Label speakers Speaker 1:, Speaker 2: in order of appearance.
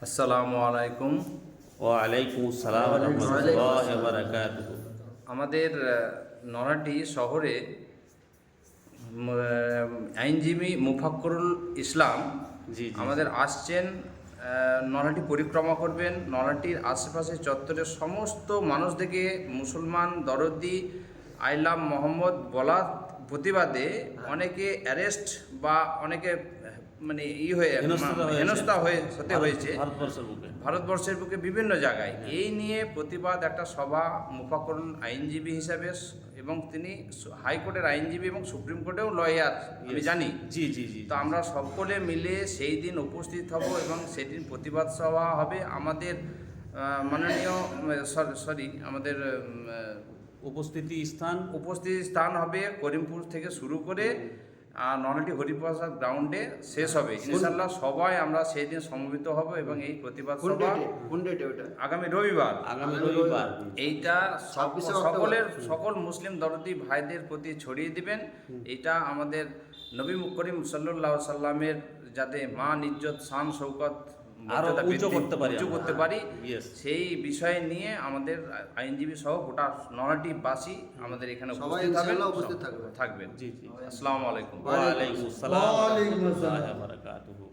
Speaker 1: আসসালামু আলাইকুম।
Speaker 2: ওয়ালাইকুম আসসালাম ওয়া রাহমাতুল্লাহি ওয়া বারাকাতুহু।
Speaker 1: আমাদের নরহাটি শহরে আইনজীবী মুফাক্করুল ইসলাম
Speaker 2: জি জি
Speaker 1: আমাদের আসছেন, নরহাটি পরিক্রমা করবেন। নরহাটির আশেপাশে চত্বরের সমস্ত মানুষদেরকে মুসলমান দরদি আইলাম মোহাম্মদ বলার প্রতিবাদে অনেকে অ্যারেস্ট বা অনেকে মানে হেনস্থা হতে হয়েছে ভারতবর্ষের বুকে বিভিন্ন জায়গায়। এই নিয়ে প্রতিবাদ একটা সভা মুফাক্করুল আইনজীবী হিসাবে, এবং তিনি হাইকোর্টের আইনজীবী এবং সুপ্রিম কোর্টেও লয়ার আমি জানি।
Speaker 2: জি জি জি
Speaker 1: তো আমরা সকলে মিলে সেই দিন উপস্থিত হব এবং সেদিন প্রতিবাদ সভা হবে। আমাদের মাননীয় আমাদের
Speaker 2: উপস্থিতি
Speaker 1: স্থান হবে করিমপুর থেকে শুরু করে নরহাটি হরিপ্রসাদ গ্রাউন্ডে শেষ হবে ইনশাআল্লাহ। সবাই আমরা সেই দিন সমবেত হব এবং এই প্রতিবাদ সভা আগামী রবিবার এইটা সকল মুসলিম দরদি ভাইদের প্রতি ছড়িয়ে দিবেন। এইটা আমাদের নবী করিম সাল্লাল্লাহু আলাইহি সাল্লামের যাতে মান ইজ্জত শান শৌকত উঁচু করতে পারি সেই বিষয় নিয়ে আমাদের আইনজীবী সহ গোটা নরহাটিবাসী আমাদের এখানে উপস্থিত থাকবেন।
Speaker 2: জি জি।
Speaker 1: আসসালামু আলাইকুম।
Speaker 2: ওয়া আলাইকুম আসসালাম ওয়া রাহমাতুল্লাহি ওয়া বারাকাতুহু।